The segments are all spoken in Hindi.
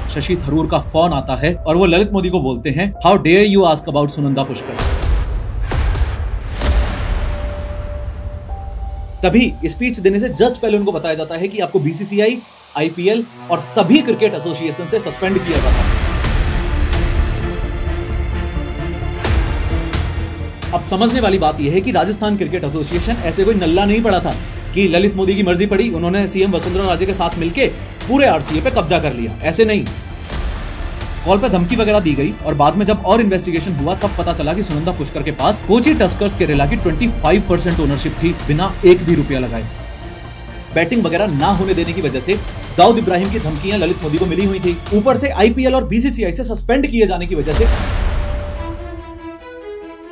शशि थरूर का फोन आता है और वो ललित मोदी को बोलते हैं, how dare you ask about Sunanda Pushkar. तभी स्पीच देने से जस्ट पहले उनको बताया जाता है कि आपको बीसीसीआई, आईपीएल और सभी क्रिकेट एसोसिएशन से सस्पेंड किया जाता है। अब समझने वाली बात यह है कि राजस्थान क्रिकेट एसोसिएशन ऐसे कोई नल्ला नहीं पड़ा था कि ललित मोदी की मर्जी पड़ी, उन्होंने सीएम वसुंधरा राजे के साथ मिलके पूरे आरसीए पे कब्जा कर लिया। ऐसे नहीं, कॉल पे धमकी वगैरह दी गई और बाद में जब और इन्वेस्टिगेशन हुआ तब पता चला कि सुनंदा पुष्कर के पास कोची टस्कर्स केरला की 25% ओनरशिप थी, बिना एक भी रुपया लगाए। बैटिंग वगैरह ना होने देने की वजह से दाऊद इब्राहिम की धमकियां ललित मोदी को मिली हुई थी। ऊपर से आईपीएल और बीसीसीआई से सस्पेंड किए जाने की वजह से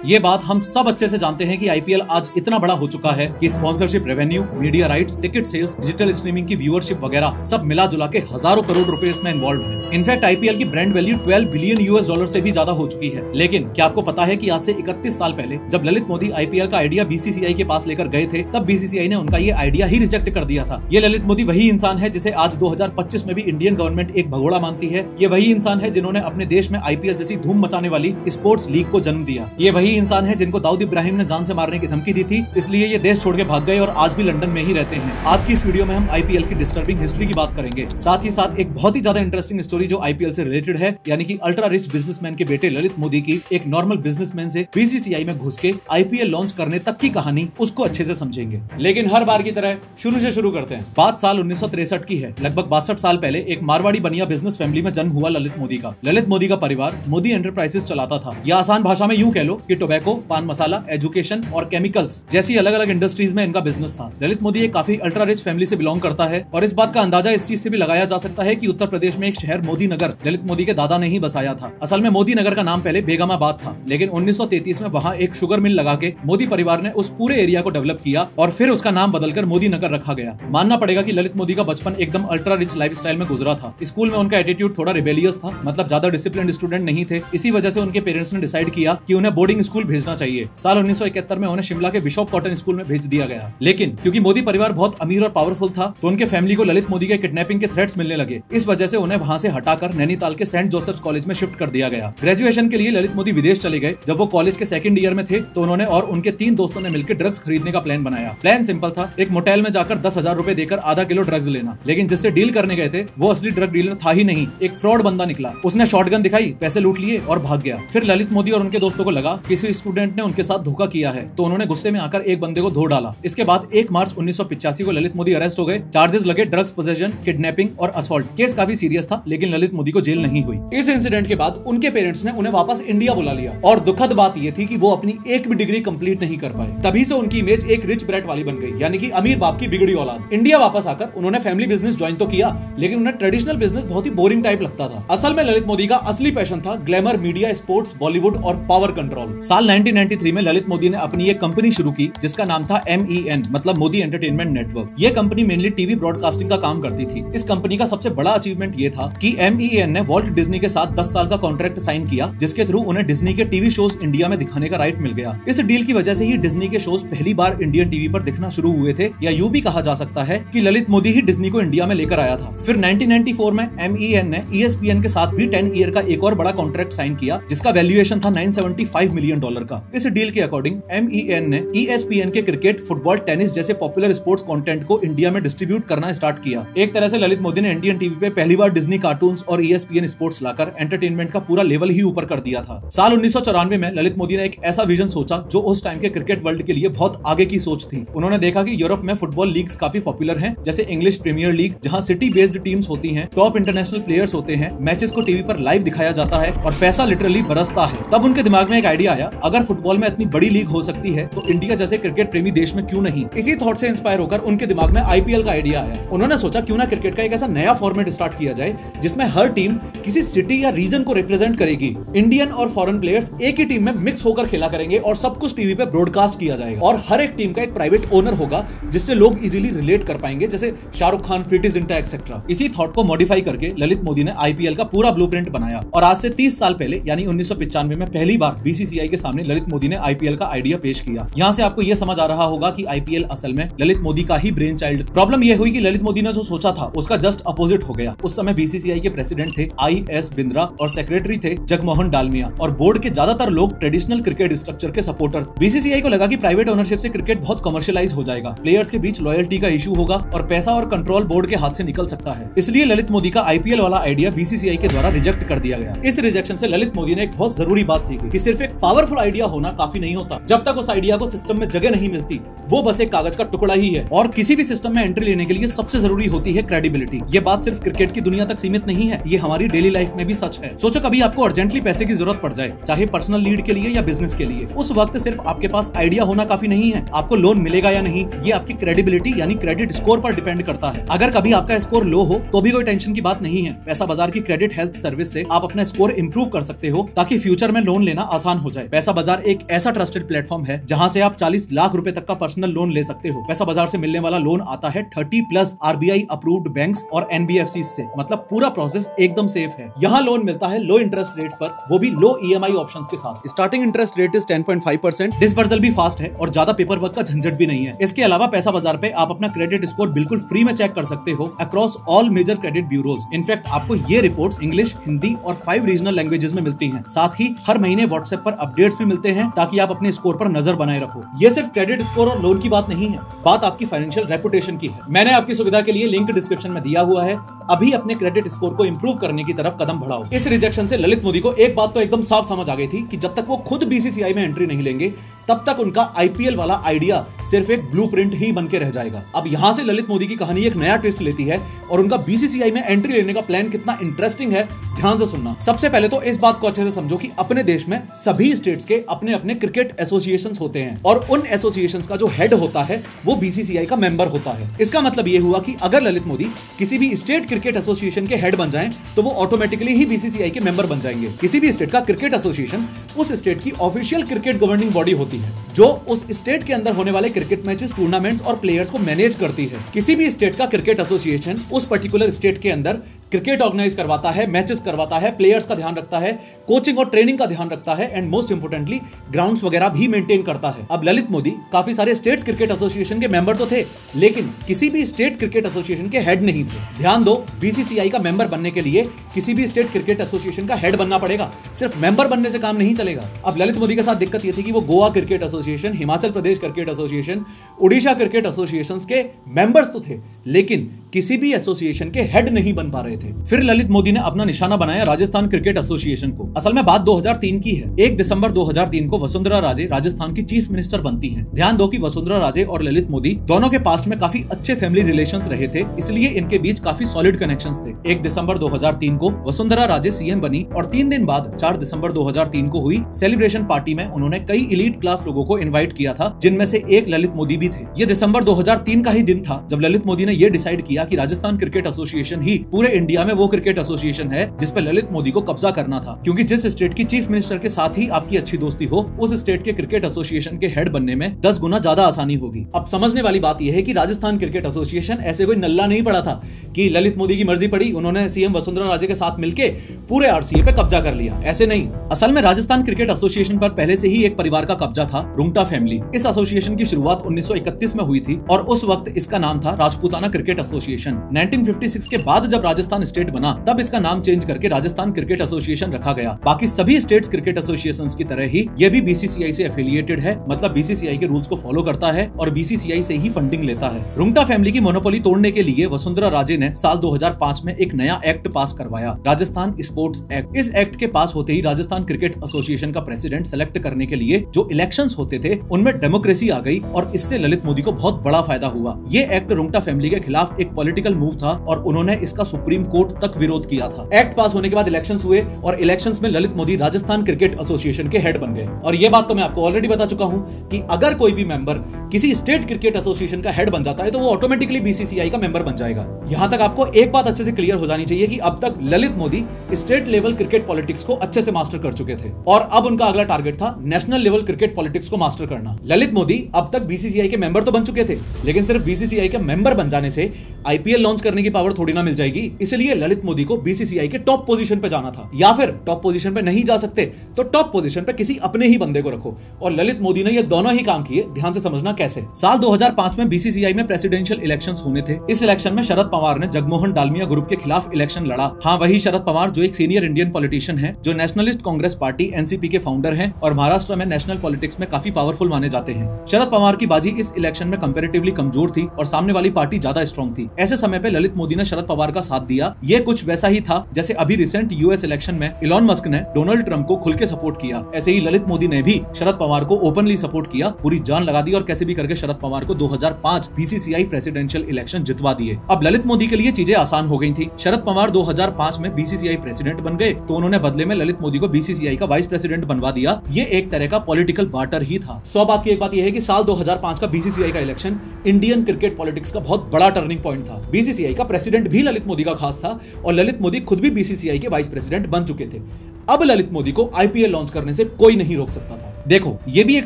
ये बात हम सब अच्छे से जानते हैं कि आईपीएल आज इतना बड़ा हो चुका है कि sponsorship revenue, media rights, ticket sales, digital streaming की व्यूअरशिप वगैरह सब मिला जुला के हजारों करोड़ रुपए इसमें इन्वॉल्व हैं। इनफैक्ट आईपीएल की brand value 12 billion US dollar से भी ज्यादा हो चुकी है। लेकिन क्या आपको पता है कि आज से 31 साल पहले जब ललित मोदी आईपीएल का आइडिया बीसीसीआई के पास लेकर गए थे, तब बीसीसीआई ने उनका ये आइडिया ही रिजेक्ट कर दिया था। ये ललित मोदी वही इंसान है जिसे आज 2025 में भी इंडियन गवर्नमेंट एक भगोड़ा मानती है। ये वही इंसान है जिन्होंने अपने देश में आईपीएल जैसी धूम मचाने वाली स्पोर्ट्स लीग को जन्म दिया। ये वही इंसान है जिनको दाऊद इब्राहिम ने जान से मारने की धमकी दी थी, इसलिए ये देश छोड़ के भाग गए और आज भी लंदन में ही रहते हैं। आज की इस वीडियो में हम आईपीएल की डिस्टर्बिंग हिस्ट्री की बात करेंगे, साथ ही साथ एक बहुत ही ज्यादा इंटरेस्टिंग स्टोरी जो आईपीएल से रिलेटेड है, यानी कि अल्ट्रा रिच बिजनेसमैन के बेटे ललित मोदी की एक नॉर्मल बिजनेसमैन से बीसीसीआई में घुस के आईपीएल लॉन्च करने तक की कहानी, उसको अच्छे से समझेंगे। लेकिन हर बार की तरह शुरू से शुरू करते हैं। बात साल 1963 की है। लगभग 62 साल पहले एक मारवाड़ी बनिया बिजनेस फैमिली में जन्म हुआ ललित मोदी का। ललित मोदी का परिवार मोदी एंटरप्राइजेस चलाता था, या आसान भाषा में यूं कह लो कि टोबैको, पान मसाला, एजुकेशन और केमिकल्स जैसी अलग अलग इंडस्ट्रीज में इनका बिजनेस था। ललित मोदी एक काफी अल्ट्रा रिच फैमिली से बिलोंग करता है और इस बात का अंदाजा इस चीज से भी लगाया जा सकता है कि उत्तर प्रदेश में एक शहर मोदी नगर ललित मोदी के दादा ने ही बसाया था। असल में मोदी नगर का नाम पहले बेगमाबाद था, लेकिन 1933 में वहां एक शुगर मिल लगा के मोदी परिवार ने उस पूरे एरिया को डेवलप किया और फिर उसका नाम बदलकर मोदी नगर रखा गया। मानना पड़ेगा कि ललित मोदी का बचपन एकदम अल्ट्रा रिच लाइफस्टाइल में गुजरा था। स्कूल में उनका एटीट्यूड थोड़ा रिबेलियस था, मतलब ज्यादा डिसिप्लिन्ड स्टूडेंट नहीं थे। इसी वजह से उनके पेरेंट्स ने डिसाइड किया कि उन्हें बोर्डिंग स्कूल भेजना चाहिए। साल 1971 में उन्हें शिमला के बिशप कॉटन स्कूल में भेज दिया गया। लेकिन क्योंकि मोदी परिवार बहुत अमीर और पावरफुल था, तो उनके फैमिली को ललित मोदी के किडनैपिंग के थ्रेट्स मिलने लगे। इस वजह से उन्हें वहां से हटाकर नैनीताल के सेंट जोसेफ्स कॉलेज में शिफ्ट कर दिया गया। ग्रेजुएशन के लिए ललित मोदी विदेश चले गए। जब वो कॉलेज के सेकंड ईयर में थे तो उन्होंने और उनके 3 दोस्तों ने मिलकर ड्रग्स खरीदने का प्लान बनाया। प्लान सिंपल था, एक मोटेल में जाकर 10,000 रुपए देकर आधा किलो ड्रग्स लेना। लेकिन जिससे डील करने गए थे वो असली ड्रग डीलर था ही नहीं, एक फ्रॉड बंदा निकला। उसने शॉटगन दिखाई, पैसे लूट लिए और भाग गया। फिर ललित मोदी और उनके दोस्तों को लगा किसी स्टूडेंट ने उनके साथ धोखा किया है, तो उन्होंने गुस्से में आकर एक बंदे को धो डाला। इसके बाद 1 मार्च 1985 को ललित मोदी अरेस्ट हो गए। चार्जेस लगे ड्रग्स पोजेशन, किडनैपिंग और असॉल्ट। केस काफी सीरियस था, लेकिन ललित मोदी को जेल नहीं हुई। इस इंसिडेंट के बाद उनके पेरेंट्स ने उन्हें वापस इंडिया बुला लिया और दुखद बात यह थी कि वो अपनी एक भी डिग्री कंप्लीट नहीं कर पाए। तभी से उनकी इमेज एक रिच ब्रैट वाली बन गई, यानी कि अमीर बाप की बिगड़ी औलाद। इंडिया वापस आकर उन्होंने फैमिली बिजनेस ज्वाइन तो किया, लेकिन उन्हें ट्रेडिशनल बिजनेस बहुत ही बोरिंग टाइप लगता था। असल में ललित मोदी का असली पैशन था ग्लैमर, मीडिया, स्पोर्ट्स, बॉलीवुड और पावर कंट्रोल। साल 1993 में ललित मोदी ने अपनी एक कंपनी शुरू की जिसका नाम था MEN, मतलब मोदी एंटरटेनमेंट नेटवर्क। ये कंपनी मेनली टीवी ब्रॉडकास्टिंग का काम करती थी। इस कंपनी का सबसे बड़ा अचीवमेंट ये था कि MEN ने वॉल्ट डिज्नी के साथ 10 साल का कॉन्ट्रैक्ट साइन किया, जिसके थ्रू उन्हें डिज्नी के टीवी शोज इंडिया में दिखाने का राइट मिल गया। इस डील की वजह से ही डिज्नी के शोज पहली बार इंडियन टीवी पर दिखना शुरू हुए थे, या यूं भी कहा जा सकता है कि ललित मोदी ही डिज्नी को इंडिया में लेकर आया था। फिर 1994 में MEN ने ESPN के साथ भी 10 ईयर का एक और बड़ा कॉन्ट्रैक्ट साइन किया, जिसका वैल्यूएशन था $975 मिलियन का। इस डील के अकॉर्डिंग MEN ने ESPN के क्रिकेट, फुटबॉल, टेनिस जैसे पॉपुलर स्पोर्ट्स कंटेंट को इंडिया में डिस्ट्रीब्यूट करना स्टार्ट किया। एक तरह से ललित मोदी ने इंडियन टीवी पे पहली बार डिज्नी कार्टून्स और ESPN स्पोर्ट्स लाकर एंटरटेनमेंट का पूरा लेवल ही ऊपर कर दिया था। साल 1994 में ललित मोदी ने एक ऐसा विजन सोचा जो उस टाइम के क्रिकेट वर्ल्ड के लिए बहुत आगे की सोच थी। उन्होंने देखा कि यूरोप में फुटबॉल लीग्स काफी पॉपुलर हैं, जैसे इंग्लिश प्रीमियर लीग, जहां सिटी बेस्ड टीम्स होती हैं, टॉप इंटरनेशनल प्लेयर्स होते हैं, मैचेस को टीवी पर लाइव दिखाया जाता है और पैसा लिटरली बरसता है। तब उनके दिमाग में एक आइडिया आया, अगर फुटबॉल में इतनी बड़ी लीग हो सकती है तो इंडिया जैसे क्रिकेट प्रेमी देश में क्यों नहीं। इसी थॉट से इंस्पायर होकर उनके दिमाग में IPL का आइडिया आया। उन्होंने सोचा क्यों ना क्रिकेट का एक ऐसा नया फॉर्मेट स्टार्ट किया जाए जिसमें हर टीम किसी सिटी या रीजन को रिप्रेजेंट करेगी। इंडियन और फॉरेन प्लेयर्स एक ही टीम में मिक्स होकर खेला करेंगे और सब कुछ टीवी पे ब्रॉडकास्ट किया जाएगा और हर एक टीम का एक प्राइवेट ओनर होगा जिससे लोग इजीली रिलेट कर पाएंगे, जैसे शाहरुख खान, प्रीति जिंटा एक्सेट्रा। इसी थॉट को मॉडिफाई करके ललित मोदी ने IPL का पूरा ब्लूप्रिंट बनाया और आज से 30 साल पहले यानी 1995 में पहली बार BCCI के सामने ललित मोदी ने आईपीएल का आइडिया पेश किया। यहाँ से आपको यह समझ आ रहा होगा कि आईपीएल असल में ललित मोदी का ही ब्रेन चाइल्ड। प्रॉब्लम यह हुई कि ललित मोदी ने जो सोचा था उसका जस्ट अपोजिट हो गया। उस समय बीसीसीआई के प्रेसिडेंट थे आई.एस. बिंद्रा और सेक्रेटरी थे जगमोहन डालमिया, और बोर्ड के ज्यादातर लोग ट्रेडिशनल क्रिकेट स्ट्रक्चर के सपोर्टर। बीसीसीआई को लगा कि प्राइवेट ओनरशिप से क्रिकेट बहुत कमर्शियलाइज हो जाएगा, प्लेयर्स के बीच लॉयल्टी का इशू होगा और पैसा और कंट्रोल बोर्ड के हाथ से निकल सकता है। इसलिए ललित मोदी का आईपीएल वाला आइडिया बीसीसीआई के द्वारा रिजेक्ट कर दिया गया। इस रिजेक्शन से ललित मोदी ने एक बहुत जरूरी बात सीखी कि सिर्फ एक पावरफुल आइडिया होना काफी नहीं होता। जब तक उस आइडिया को सिस्टम में जगह नहीं मिलती वो बस एक कागज का टुकड़ा ही है। और किसी भी सिस्टम में एंट्री लेने के लिए सबसे जरूरी होती है क्रेडिबिलिटी। ये बात सिर्फ क्रिकेट की दुनिया तक सीमित नहीं है, ये हमारी डेली लाइफ में भी सच है। सोचो कभी आपको अर्जेंटली पैसे की जरूरत पड़ जाए, चाहे पर्सनल नीड के लिए या बिजनेस के लिए, उस वक्त सिर्फ आपके पास आइडिया होना काफी नहीं है। आपको लोन मिलेगा या नहीं ये आपकी क्रेडिबिलिटी यानी क्रेडिट स्कोर पर डिपेंड करता है। अगर कभी आपका स्कोर लो हो तो भी कोई टेंशन की बात नहीं है। पैसा बाजार की क्रेडिट हेल्थ सर्विस से आप अपना स्कोर इंप्रूव कर सकते हो ताकि फ्यूचर में लोन लेना आसान हो जाए। पैसा बाजार एक ऐसा ट्रस्टेड प्लेटफॉर्म है जहां से आप 40 लाख रुपए तक का पर्सनल लोन ले सकते हो। पैसा बाजार से मिलने वाला लोन आता है 30+ आरबीआई अप्रूव्ड बैंक्स और एनबीएफसी से, मतलब पूरा प्रोसेस एकदम सेफ है। यहाँ लोन मिलता है लो इंटरेस्ट रेट्स पर, वो भी लो ईएमआई ऑप्शंस के साथ। Starting interest rate is 10.5%। Disbursal भी फास्ट है और ज्यादा पेपर वर्क का झंझट भी नहीं है। इसके अलावा पैसा बाजार पे आप अपना क्रेडिट स्कोर बिल्कुल फ्री में चेक कर सकते हो across all major credit bureaus. In fact आपको ये रिपोर्ट्स इंग्लिश, हिंदी और 5 रीजनल लैंग्वेजेस में मिलती हैं। साथ ही हर महीने व्हाट्सएप पर अपडेट्स भी मिलते हैं ताकि आप अपने स्कोर पर नजर बनाए रखो। ये सिर्फ क्रेडिट स्कोर और लोन की बात नहीं है, बात आपकी फाइनेंशियल रेपुटेशन की है। मैंने आपकी सुविधा के लिए लिंक डिस्क्रिप्शन में दिया हुआ है। अभी अपने क्रेडिट स्कोर को इंप्रूव करने की तरफ कदम बढ़ाओ। इस रिजेक्शन से ललित मोदी को एक बात तो एकदम साफ समझ आ गई थी कि जब तक वो खुद बीसीसीआई में एंट्री नहीं लेंगे तब तक उनका आईपीएल वाला आइडिया सिर्फ एक ब्लूप्रिंट ही बन के रह जाएगा। अब यहाँ से ललित मोदी की कहानी एक नया ट्विस्ट लेती है और उनका बीसीसीआई में एंट्री लेने का प्लान कितना इंटरेस्टिंग है ध्यान से सुनना। सबसे पहले तो इस बात को अच्छे से समझो कि अपने देश में सभी स्टेट्स के अपने अपने क्रिकेट एसोसिएशंस होते हैं और उन एसोसिएशंस का जो हेड होता है वो बीसीसीआई का मेंबर होता है। इसका मतलब ये हुआ कि अगर ललित मोदी किसी भी स्टेट क्रिकेट एसोसिएशन के हेड बन जाएं तो वो ऑटोमेटिकली ही बीसीसीआई के मेंबर बन जाएंगे। किसी भी स्टेट का क्रिकेट एसोसिएशन उस स्टेट की ऑफिशियल क्रिकेट गवर्निंग बॉडी होती है जो उस स्टेट के अंदर होने वाले क्रिकेट मैचेस, टूर्नामेंट्स और प्लेयर्स को मैनेज करती है। किसी भी स्टेट का क्रिकेट एसोसिएशन उस पर्टिकुलर स्टेट के अंदर क्रिकेट ऑर्गेनाइज करवाता है, मैचेस करवाता है, प्लेयर्स का ध्यान रखता है, कोचिंग और ट्रेनिंग का ध्यान रखता है एंड मोस्ट इंपोर्टेंटली ग्राउंड्स वगैरह भी मेंटेन करता है। अब ललित मोदी काफी सारे स्टेट्स क्रिकेट एसोसिएशन के मेंबर तो थे लेकिन किसी भी स्टेट क्रिकेट एसोसिएशन के हेड नहीं थे। ध्यान दो, बीसीसीआई का मेंबर बनने के लिए किसी भी स्टेट क्रिकेट एसोसिएशन का हेड बनना पड़ेगा, सिर्फ मेंबर बनने से काम नहीं चलेगा। अब ललित मोदी के साथ दिक्कत यह थी कि वो Goa cricket association, Himachal Pradesh cricket association, Orissa cricket association के मेंबर्स तो थे लेकिन किसी भी एसोसिएशन के हेड नहीं बन पा रहे थे। फिर ललित मोदी ने अपना निशाना बनाया राजस्थान क्रिकेट एसोसिएशन को। असल में बात 2003 की है। 1 दिसंबर 2003 को वसुंधरा राजे राजस्थान की चीफ मिनिस्टर बनती हैं। ध्यान दो कि वसुंधरा राजे और ललित मोदी दोनों के पास्ट में काफी अच्छे फैमिली रिलेशंस रहे थे, इसलिए इनके बीच काफी सॉलिड कनेक्शंस थे। 1 दिसंबर 2003 को वसुंधरा राजे सीएम बनी और 3 दिन बाद 4 दिसंबर 2003 को हुई सेलिब्रेशन पार्टी में उन्होंने कई इलीट क्लास लोगों को इन्वाइट किया था जिनमें से एक ललित मोदी भी थे। ये दिसंबर 2003 का ही दिन था जब ललित मोदी ने यह डिसाइड किया कि राजस्थान क्रिकेट एसोसिएशन ही पूरे इंडिया में वो क्रिकेट एसोसिएशन है जिस पे ललित मोदी को कब्जा करना था, क्योंकि जिस स्टेट की चीफ मिनिस्टर के साथ ही आपकी अच्छी दोस्ती हो उस स्टेट के क्रिकेट एसोसिएशन के हेड बनने में 10 गुना ज्यादा आसानी होगी। अब समझने वाली बात यह है कि राजस्थान क्रिकेट एसोसिएशन ऐसे कोई नल्ला नहीं पड़ा था कि ललित मोदी की मर्जी पड़ी उन्होंने सीएम वसुंधरा राजे के साथ मिलकर पूरे आरसीए पे कब्जा कर लिया, ऐसे नहीं। असल में राजस्थान क्रिकेट एसोसिएशन पर पहले से ही एक परिवार का कब्जा था, रुंगटा फैमिली। इस एसोसिएशन की शुरुआत 1931 में हुई थी और उस वक्त इसका नाम था राजपूताना क्रिकेट एसोसिएशन। 1956 के बाद जब राजस्थान स्टेट बना तब इसका नाम चेंज करके राजस्थान क्रिकेट एसोसिएशन रखा गया। बाकी सभी स्टेट्स क्रिकेट एसोसिएशंस की तरह ही ये भी बीसीसीआई से एफिलिएटेड है, मतलब बीसीसीआई के रूल्स को फॉलो करता है और बीसीसीआई से ही फंडिंग लेता है। रुंगटा फैमिली की मोनोपोली तोड़ने के लिए वसुंधरा राजे ने साल 2005 में एक नया एक्ट पास करवाया, राजस्थान स्पोर्ट्स एक्ट। इस एक्ट के पास होते ही राजस्थान क्रिकेट एसोसिएशन का प्रेसिडेंट सेलेक्ट करने के लिए जो इलेक्शंस होते थे उनमें डेमोक्रेसी आ गई और इससे ललित मोदी को बहुत बड़ा फायदा हुआ। ये एक्ट रुंगटा फैमिली के खिलाफ एक पॉलिटिकल मूव था और उन्होंने इसका सुप्रीम कोर्ट तक विरोध किया था। एक्ट पास होने के बाद इलेक्शंस हुए और इलेक्शंस में ललित मोदी राजस्थान क्रिकेट एसोसिएशन के हेड बन गए। और यह बात तो मैं आपको ऑलरेडी बता चुका हूं कि अगर कोई भी मेंबर किसी स्टेट क्रिकेट एसोसिएशन का हेड बन जाता है तो वो ऑटोमेटिकली बीसीसीआई का मेंबर बन जाएगा। यहाँ तक आपको एक बात अच्छे से क्लियर हो जानी चाहिए कि अब तक Lalit Modi state level cricket politics को अच्छे से मास्टर कर चुके थे और अब उनका अगला टारगेट था नेशनल लेवल क्रिकेट पॉलिटिक्स को मास्टर करना। ललित मोदी अब तक बीसीसीआई के मेंबर तो बन चुके थे, लेकिन सिर्फ बीसीसीआई के मेंबर बन जाने से आईपीएल लॉन्च करने की पावर थोड़ी ना मिल जाएगी। इसलिए ललित मोदी को बीसीसीआई के टॉप पोजीशन पे जाना था, या फिर टॉप पोजीशन पे नहीं जा सकते तो टॉप पोजीशन पे किसी अपने ही बंदे को रखो, और ललित मोदी ने ये दोनों ही काम किए। ध्यान से समझना कैसे। साल 2005 में बीसीसीआई में प्रेसिडेंशियल इलेक्शंस होने थे। इस इलेक्शन में शरद पवार ने जगमोहन डालमिया ग्रुप के खिलाफ इलेक्शन लड़ा। हाँ, वही शरद पवार जो एक सीनियर इंडियन पॉलिटिशियन है, जो नेशनलिस्ट कांग्रेस पार्टी एनसीपी के फाउंडर हैं और महाराष्ट्र में नेशनल पॉलिटिक्स में काफी पावरफुल माने जाते हैं। शरद पवार की बाजी इस इलेक्शन में कंपैरेटिवली कमजोर थी और सामने वाली पार्टी ज्यादा स्ट्रॉन्ग थी। ऐसे समय पे ललित मोदी ने शरद पवार का साथ दिया। ये कुछ वैसा ही था जैसे अभी रिसेंट यूएस इलेक्शन में इलॉन मस्क ने डोनाल्ड ट्रंप को खुल के सपोर्ट किया। ऐसे ही ललित मोदी ने भी शरद पवार को ओपनली सपोर्ट किया, पूरी जान लगा दी और कैसे भी करके शरद पवार को 2005 बीसीसीआई प्रेसिडेंशियल इलेक्शन जितवा दिए। अब ललित मोदी के लिए चीजें आसान हो गई थी। शरद पवार 2005 में बीसीसीआई प्रेसिडेंट बन गए तो उन्होंने बदले में ललित मोदी को बीसीसीआई का वाइस प्रेसिडेंट बनवा दिया। ये एक तरह का पॉलिटिकल बार्टर ही था। 100 बात की एक बात यह है कि साल 2005 का बीसीसीआई का इलेक्शन इंडियन क्रिकेट पॉलिटिक्स का बहुत बड़ा टर्निंग पॉइंट था। बीसीसीआई का प्रेसिडेंट भी ललित मोदी का खास था और ललित मोदी खुद भी बीसीसीआई के वाइस प्रेसिडेंट बन चुके थे। अब ललित मोदी को आईपीएल लॉन्च करने से कोई नहीं रोक सकता था। देखो, ये भी एक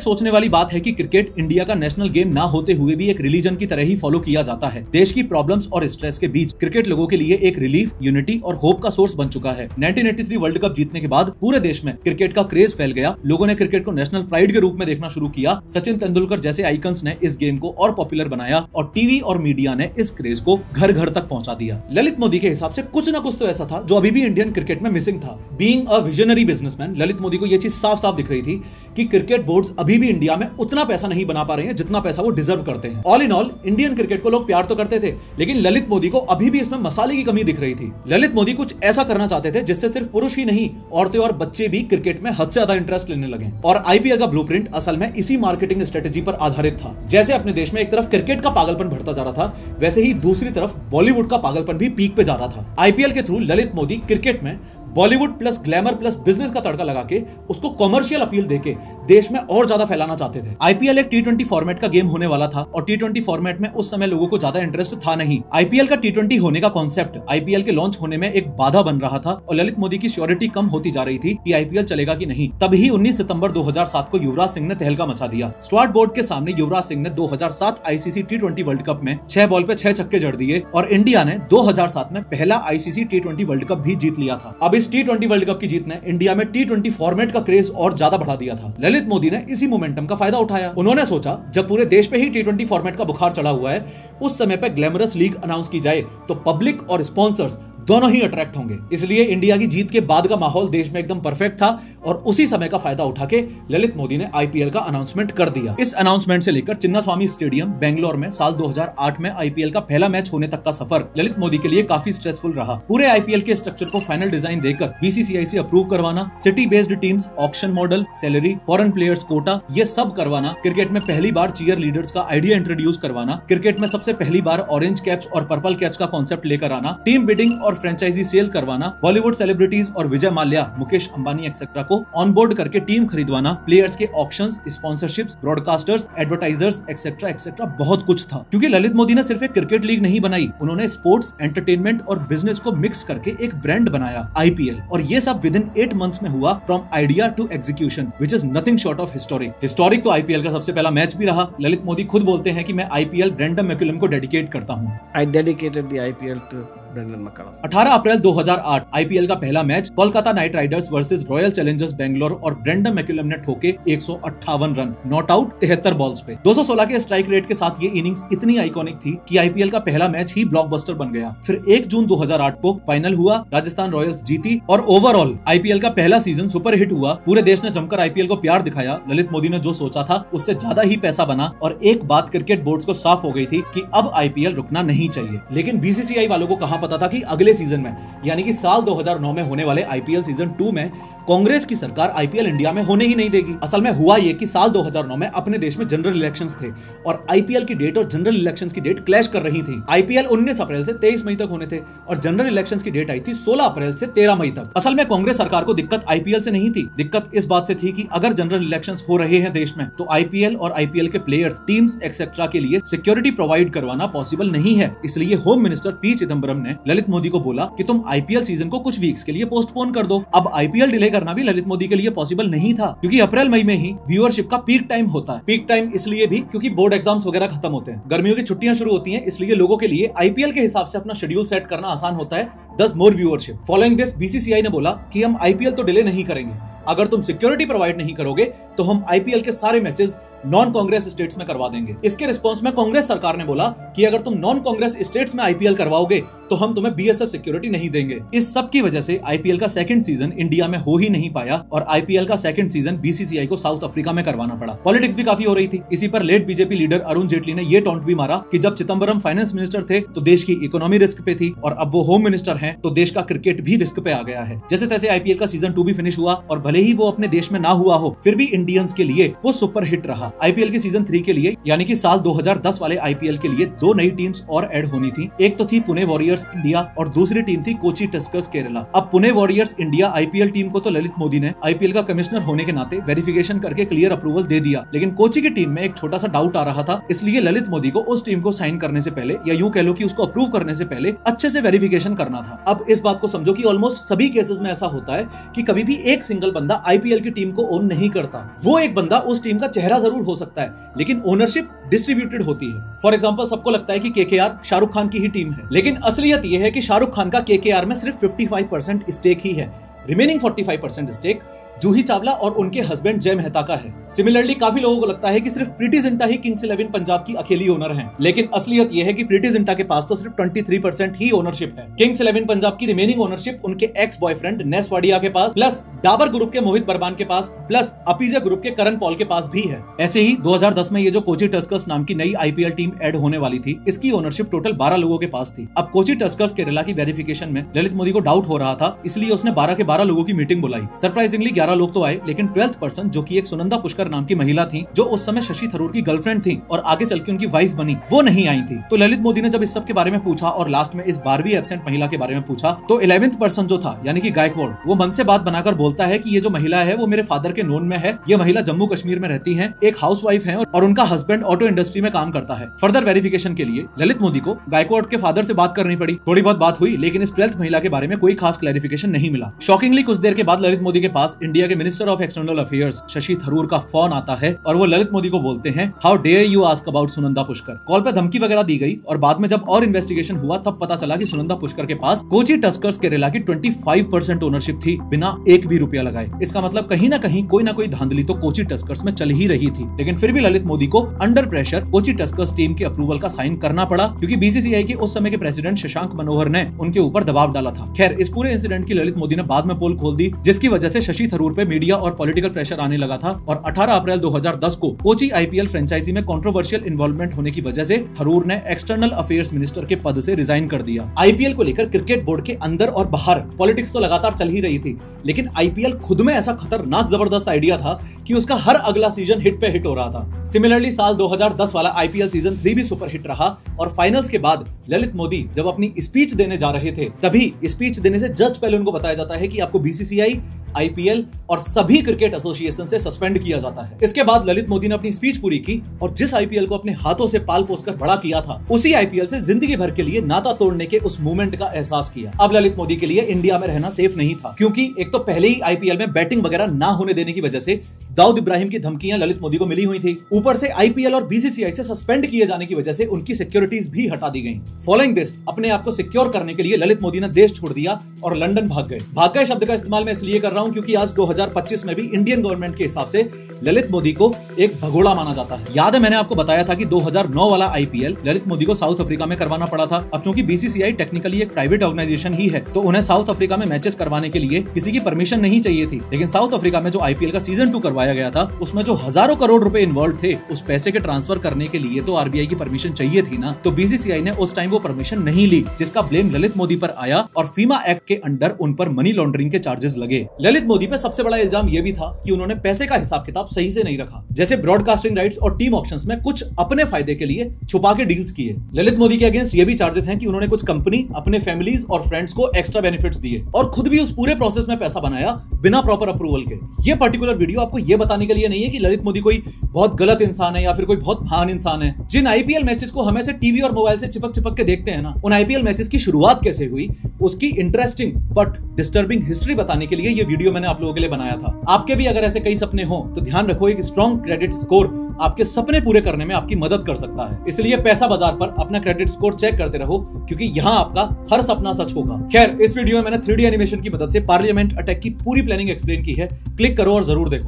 सोचने वाली बात है कि क्रिकेट इंडिया का नेशनल गेम ना होते हुए भी एक रिलीजन की तरह ही फॉलो किया जाता है। देश की प्रॉब्लम्स और स्ट्रेस के बीच क्रिकेट लोगों के लिए एक रिलीफ, यूनिटी और होप का सोर्स बन चुका है। 1983 वर्ल्ड कप जीतने के बाद पूरे देश में क्रिकेट का क्रेज फैल गया। लोगों ने क्रिकेट को नेशनल प्राइड के रूप में देखना शुरू किया। सचिन तेंदुलकर जैसे आइकन्स ने इस गेम को और पॉपुलर बनाया और टीवी और मीडिया ने इस क्रेज को घर घर तक पहुंचा दिया। ललित मोदी के हिसाब से कुछ ना कुछ तो ऐसा था जो अभी भी इंडियन क्रिकेट में मिसिंग था। Being a visionary businessman, Lalit Modi को यह चीज साफ साफ दिख रही थी कि क्रिकेट बोर्ड्स अभी भी इंडिया में उतना पैसा नहीं बना पा रहे हैं जितना पैसा वो डिजर्व करते हैं। All in all Indian cricket को लोग प्यार तो करते थे, लेकिन ललित मोदी को अभी भी इसमें मसाले की कमी दिख रही थी। ललित मोदी कुछ ऐसा करना चाहते थे जिससे सिर्फ पुरुष ही नहीं, औरतें और बच्चे भी क्रिकेट में हद से ज्यादा इंटरेस्ट लेने लगे। और आईपीएल का ब्लूप्रिंट असल में इसी मार्केटिंग स्ट्रेटेजी पर आधारित था। जैसे अपने देश में एक तरफ क्रिकेट का पागलपन बढ़ता जा रहा था, वैसे ही दूसरी तरफ बॉलीवुड का पागलपन भी पीक पे जा रहा था। आईपीएल के थ्रू ललित मोदी क्रिकेट में Bollywood plus glamour plus business का तड़का लगा के उसको कमर्शियल अपील देके देश में और ज्यादा फैलाना चाहते थे। आईपीएल एक टी20 फॉर्मेट का गेम होने वाला था और टी20 फॉर्मेट में उस समय लोगों को ज्यादा इंटरेस्ट था नहीं। आईपीएल का टी20 होने का कॉन्सेप्ट आईपीएल के लॉन्च होने में एक बाधा बन रहा था और ललित मोदी की श्योरिटी कम होती जा रही थी कि आईपीएल चलेगा कि नहीं। तभी 19 सितंबर 2007 को युवराज सिंह ने तहलका मचा दिया। स्टुअर्ट बोर्ड के सामने युवराज सिंह ने 2007 आईसीसी टी20 वर्ल्ड कप में 6 बॉल पे 6 छक्के जड़ दिए और इंडिया ने 2007 में पहला आईसीसी टी20 वर्ल्ड कप भी जीत लिया था। अब इस टी20 वर्ल्ड कप की जीत ने इंडिया में टी20 फॉर्मेट का क्रेज और ज्यादा बढ़ा दिया था। ललित मोदी ने इसी मोमेंटम का फायदा उठाया। उन्होंने सोचा जब पूरे देश पे ही टी20 फॉर्मेट का बुखार चढ़ा हुआ है, उस समय पे ग्लैमरस लीग अनाउंस की जाए तो पब्लिक और स्पॉन्सर्स दोनों ही अट्रैक्ट होंगे। इसलिए इंडिया की जीत के बाद का माहौल देश में एकदम परफेक्ट था और उसी समय का फायदा उठा के ललित मोदी ने आईपीएल का अनाउंसमेंट कर दिया। इस अनाउंसमेंट से लेकर चिन्नास्वामी स्टेडियम बेंगलोर में साल 2008 में आईपीएल का पहला मैच होने तक का सफर ललित मोदी के लिए काफी स्ट्रेसफुल रहा। पूरे आईपीएल के स्ट्रक्चर को फाइनल डिजाइन देकर बीसीसीआई से अप्रूव करवाना, city based teams, auction model, salary, foreign players quota, ये सब करवाना, क्रिकेट में पहली बार चीयर लीडर्स का आइडिया इंट्रोड्यूस करवाना, क्रिकेट में सबसे पहली बार ऑरेंज कैप्स और पर्पल कैप्स का कॉन्सेप्ट लेकर आना, टीम बिडिंग और फ्रेंचाइजी सेल करवाना, बॉलीवुड सेलिब्रिटीज और विजय माल्या, मुकेश अंबानी एक्सेट्रा को ऑन बोर्ड करके टीम खरीदवाना, प्लेयर्स के auctions, sponsorships, broadcasters, advertisers etcetera etcetera बहुत कुछ था। क्योंकि ललित मोदी ने सिर्फ एक क्रिकेट लीग नहीं बनाई, उन्होंने स्पोर्ट्स, एंटरटेनमेंट और बिजनेस को मिक्स करके एक ब्रांड बनाया आईपीएल। और ये सब विद इन 8 मंथ्स में हुआ from idea to execution, which is nothing short of historic. Historic तो आईपीएल का सबसे पहला मैच भी रहा। ललित मोदी खुद बोलते हैं कि मैं आईपीएल ब्रेंडन मैकुलम को डेडिकेट करता हूँ। I dedicated the IPL to Brendan McCullum. 18 April 2008 IPL का पहला match Kolkata night Riders versus royal Challengers Bangalore और ब्रेंडन मैकुलम ने ठोके 158 रन, नॉट आउट 73 बॉल्स पे। 216 के स्ट्राइक रेट के साथ ये इनिंग्स इतनी आइकॉनिक थी कि आईपीएल का पहला मैच ही ब्लॉकबस्टर बन गया। फिर 1 जून 2008 को फाइनल हुआ, राजस्थान रॉयल्स जीती और ओवरऑल आईपीएल का पहला सीजन सुपर हिट हुआ। पूरे देश ने जमकर आईपीएल को प्यार दिखाया। ललित मोदी ने जो सोचा था उससे ज्यादा ही पैसा बना और एक बात क्रिकेट बोर्ड्स को साफ हो गई थी कि अब आईपीएल रुकना नहीं चाहिए। लेकिन बीसीसीआई वालों को कहां पता था कि अगले सीजन में यानी कि साल 2009 में होने वाले आईपीएल सीजन 2 में कांग्रेस की सरकार आईपीएल इंडिया में होने ही नहीं देगी। असल में हुआ ये कि साल 2009 में अपने देश में जनरल इलेक्शंस थे और आईपीएल की डेट और जनरल इलेक्शंस की डेट क्लैश कर रही थी। आईपीएल 19 अप्रैल से 23 मई तक होने थे और जनरल इलेक्शंस की डेट आई थी 16 अप्रैल से 13 मई तक। असल में कांग्रेस सरकार को दिक्कत आईपीएल से नहीं थी, दिक्कत इस बात से थी कि अगर जनरल इलेक्शंस हो रहे हैं देश में तो आईपीएल और आईपीएल के प्लेयर्स, टीम्स एक्सेट्रा के लिए सिक्योरिटी प्रोवाइड करवाना पॉसिबल नहीं है। इसलिए होम मिनिस्टर पी चिदम्बरम ने ललित मोदी को बोला कि तुम आईपीएल सीजन को कुछ वीक्स के लिए पोस्टपोन कर दो। अब आईपीएल डिले करना भी ललित मोदी के लिए पॉसिबल नहीं था क्योंकि अप्रैल मई में ही व्यूअरशिप का पीक टाइम होता है। पीक टाइम इसलिए भी क्योंकि बोर्ड एग्जाम्स वगैरह खत्म होते हैं, गर्मियों की छुट्टियां शुरू होती हैं, इसलिए लोगों के लिए आईपीएल के हिसाब से अपना शेड्यूल सेट करना आसान होता है, दस मोर व्यूअरशिप। फॉलोइंग दिस बीसीसीआई ने बोला कि हम आईपीएल तो डिले नहीं करेंगे, अगर तुम सिक्योरिटी प्रोवाइड नहीं करोगे तो हम आईपीएल के सारे मैचेस नॉन कांग्रेस स्टेट्स में करवा देंगे। इसके रिस्पांस में कांग्रेस सरकार ने बोला कि अगर तुम नॉन कांग्रेस स्टेट्स में आईपीएल करवाओगे तो हम तुम्हें बीएसएफ सिक्योरिटी नहीं देंगे। इस सब की वजह से आईपीएल का सेकंड सीजन इंडिया में हो ही नहीं पाया और आईपीएल का सेकंड सीजन बीसीसीआई को साउथ अफ्रीका में करवाना पड़ा। पॉलिटिक्स भी काफी हो रही थी। इसी पर late BJP leader Arun Jaitley ने यह टॉन्ट भी मारा कि जब चिदम्बरम फाइनेंस मिनिस्टर थे तो देश की इकोनॉमी रिस्क पे थी और अब वो होम मिनिस्टर हैं तो देश का क्रिकेट भी रिस्क पे आ गया है। जैसे तैसे आईपीएल का सीजन 2 भी फिनिश हुआ और भले ही वो अपने देश में ना हुआ हो फिर भी इंडियंस के लिए वो सुपर हिट रहा। आईपीएल के सीजन 3 के लिए यानी कि साल 2010 वाले आईपीएल के लिए दो नई टीम्स और ऐड होनी थी। एक तो थी पुणे वॉरियर्स इंडिया और दूसरी टीम थी कोची टस्कर्स केरला। अब Pune warriors India IPL team को तो ललित मोदी ने आईपीएल का कमिश्नर होने के नाते वेरिफिकेशन करके क्लियर अप्रूवल दे दिया, लेकिन कोची की टीम में एक छोटा सा डाउट आ रहा था, इसलिए ललित मोदी को उस टीम को साइन करने से पहले या यूं कह लो कि उसको अप्रूव करने से पहले अच्छे से वेरिफिकेशन करना था। अब इस बात को समझो कि ऑलमोस्ट सभी केसेस में ऐसा होता है कि कभी भी एक सिंगल बंदा आईपीएल की टीम को ओन नहीं करता। वो एक बंदा उस टीम का चेहरा जरूर हो सकता है लेकिन ओनरशिप डिस्ट्रीब्यूटेड होती है। फॉर एग्जांपल सबको लगता है कि केकेआर शाहरुख खान की ही टीम है, लेकिन असलियत यह है कि शाहरुख खान का केकेआर में सिर्फ 55% स्टेक ही है, रिमेनिंग 45% स्टेक जूही चावला और उनके हस्बैंड जय मेहता का है। सिमिलरली काफी लोगों को लगता है कि सिर्फ प्रीति जिंटा ही किंग्स 11 पंजाब की अकेली ओनर हैं, लेकिन असलियत यह है कि प्रीति जिंटा के पास तो सिर्फ 23% ही ओनरशिप है। किंग्स 11 पंजाब की रिमेनिंग ओनरशिप उनके एक्स बॉयफ्रेंड नेस वाडिया के पास, प्लस डाबर ग्रुप के मोहित बरबान के पास, प्लस अपीजा ग्रुप के करण पॉल के पास भी है। ऐसे ही 2010 में ये जो कोची टस्कर्स नाम की नई आईपीएल टीम ऐड होने वाली थी, इसकी ओनरशिप टोटल 12 लोगों के पास थी। अब कोची टस्कर्स केरला की वेरिफिकेशन में ललित मोदी को डाउट हो रहा था, इसलिए उसने 12 के 12 लोगों की मीटिंग बुलाई। सरप्राइजिंगली 11 लोग तो आए, लेकिन 12th पर्सन जो कि एक सुनंदा पुष्कर नाम की महिला थी, जो उस समय शशि थरूर की गर्लफ्रेंड थी और आगे चल के उनकी वाइफ बनी, वो नहीं आई थी। तो ललित मोदी ने जब इस सब के बारे में पूछा और लास्ट में इस 12वीं एब्सेंट महिला के बारे में पूछा तो 11th पर्सन जो था यानी कि गायकवाड़, वो मन से बात बनाकर बोलता है कि ये जो महिला है वो मेरे फादर के नोन में है। ये महिला जम्मू कश्मीर में रहती है, एक हाउसवाइफ है और उनका हस्बैंड ऑटो इंडस्ट्री में काम करता है। फर्दर वेरिफिकेशन के लिए ललित मोदी को गायकवाड़ के फादर से बात करनी पड़ी। थोड़ी बहुत बात हुई, लेकिन इस 12th महिला के बारे में कोई खास क्लैरिफिकेशन नहीं मिला। शॉकिंगली कुछ देर के बाद ललित मोदी के पास इंडिया के minister of external affairs Shashi Tharoor का फोन आता है और वो ललित मोदी को बोलते हैं, how dare you ask about Sunanda Pushkar. Call पे धमकी वगैरह दी गई और बाद में जब और इन्वेस्टिगेशन हुआ तब पता चला कि सुनंदा पुष्कर के पास कोची टस्कर्स केरला की 25% ओनरशिप थी, बिना एक भी रुपया लगाए। इसका मतलब कहीं ना कहीं कोई ना कोई धांधली तो कोची टस्कर्स में चल ही रही थी, लेकिन फिर भी ललित मोदी को under pressure Kochi Tuskers team के अप्रूवल का साइन करना पड़ा क्योंकि बीसीसीआई के उस समय के प्रेसिडेंट शशांक मनोहर ने उनके ऊपर दबाव डाला था। खैर, इस पूरे इंसिडेंट की ललित मोदी ने बाद में पोल खोल दी, जिसकी वजह से शशि थरूर पे मीडिया और पॉलिटिकल प्रेशर आने लगा था और 18 अप्रैल 2010 को कोची आईपीएल फ्रेंचाइजी में कंट्रोवर्शियल इन्वॉल्वमेंट होने की वजह से थरूर ने एक्सटर्नल अफेयर्स मिनिस्टर के पद से रिजाइन कर दिया। आईपीएल को लेकर क्रिकेट बोर्ड के अंदर और बाहर पॉलिटिक्स तो लगातार चल ही रही थी, लेकिन आईपीएल खुद में ऐसा खतरनाक जबरदस्त आइडिया था कि उसका हर अगला सीजन हिट पे हिट हो रहा था। सिमिलरली साल 2010 वाला आईपीएल सीजन 3 भी सुपर हिट रहा और फाइनल्स के बाद ललित मोदी जब अपनी स्पीच देने जा रहे थे, तभी स्पीच देने से जस्ट पहले उनको बताया जाता है कि आपको बीसीसीआई, आईपीएल और सभी क्रिकेट एसोसिएशन से सस्पेंड किया जाता है। इसके बाद ललित मोदी ने अपनी स्पीच पूरी की और जिस आईपीएल को अपने हाथों से पाल पोसकर बड़ा किया था, उसी आईपीएल से जिंदगी भर के लिए नाता तोड़ने के उस मूवमेंट का एहसास किया। अब ललित मोदी के लिए इंडिया में रहना सेफ नहीं था क्योंकि एक तो पहले ही आईपीएल में बैटिंग वगैरह ना होने देने की वजह से दाऊद इब्राहिम की धमकियां ललित मोदी को मिली हुई थी। ऊपर से आईपीएल और बीसीसीआई से सस्पेंड किए जाने की वजह से उनकी सिक्योरिटीज भी हटा दी गईं। फॉलोइंग दिस अपने आप को सिक्योर करने के लिए ललित मोदी ने देश छोड़ दिया और लंदन भाग गए। भाग गए शब्द का इस्तेमाल मैं इसलिए कर रहा हूं क्योंकि आज 2025 में भी इंडियन गवर्नमेंट के हिसाब से ललित मोदी को एक भगोड़ा माना जाता है। याद है मैंने आपको बताया था कि 2009 वाला आईपीएल ललित मोदी को साउथ अफ्रीका में करवाना पड़ा था। अब चूंकि बीसीसीआई टेक्निकली एक प्राइवेट ऑर्गेनाइजेशन ही है तो उन्हें साउथ अफ्रीका में मैचेस करवाने के लिए किसी की परमिशन नहीं चाहिए थी, लेकिन साउथ अफ्रीका में जो आईपीएल का सीजन 2 करवाया दिखाया गया था उसमें जो हजारों करोड़ रुपए इन्वॉल्व थे, उस पैसे के ट्रांसफर करने के लिए तो आरबीआई की परमिशन चाहिए थी ना। तो बीसीसीआई ने उस टाइम वो परमिशन नहीं ली, जिसका ब्लेम ललित मोदी पर आया और फीमा एक्ट के अंडर उन पर मनी लॉन्ड्रिंग के चार्जेस लगे। ललित मोदी पे सबसे बड़ा इल्जाम ये भी था कि उन्होंने पैसे का हिसाब किताब सही से नहीं रखा, जैसे ब्रॉडकास्टिंग राइट्स और टीम ऑक्शंस में कुछ अपने फायदे के लिए छुपा के डील्स किए। ललित मोदी के अगेंस्ट ये भी चार्जेस हैं कि उन्होंने कुछ कंपनी, अपने फैमिलीज और फ्रेंड्स को एक्स्ट्रा बेनिफिट्स दिए और खुद भी उस पूरे प्रोसेस में पैसा बनाया बिना प्रॉपर अप्रूवल के। ये पर्टिकुलर वीडियो आपको ये बताने के लिए नहीं है कि ललित मोदी कोई बहुत गलत इंसान है या फिर कोई बहुत महान इंसान है। जिन आईपीएल मैचेस को हमें से टीवी और मोबाइल से चिपक चिपक के देखते हैं ना, उन आईपीएल मैचेस की शुरुआत कैसे हुई, उसकी इंटरेस्टिंग बट डिस्टर्बिंग हिस्ट्री बताने के लिए ये वीडियो मैंने आप लोगों के लिए बनाया था। आपके भी अगर ऐसे कई सपने हो तो ध्यान रखो, एक स्ट्रॉन्ग क्रेडिट स्कोर आपके सपने पूरे करने में आपकी मदद कर सकता है। इसलिए पैसा बाजार पर अपना क्रेडिट स्कोर चेक करते रहो, क्योंकि यहाँ आपका हर सपना सच होगा। खैर, इस वीडियो में मैंने 3D एनिमेशन की मदद से पार्लियामेंट अटैक की पूरी प्लानिंग एक्सप्लेन की है, क्लिक करो और जरूर देखो।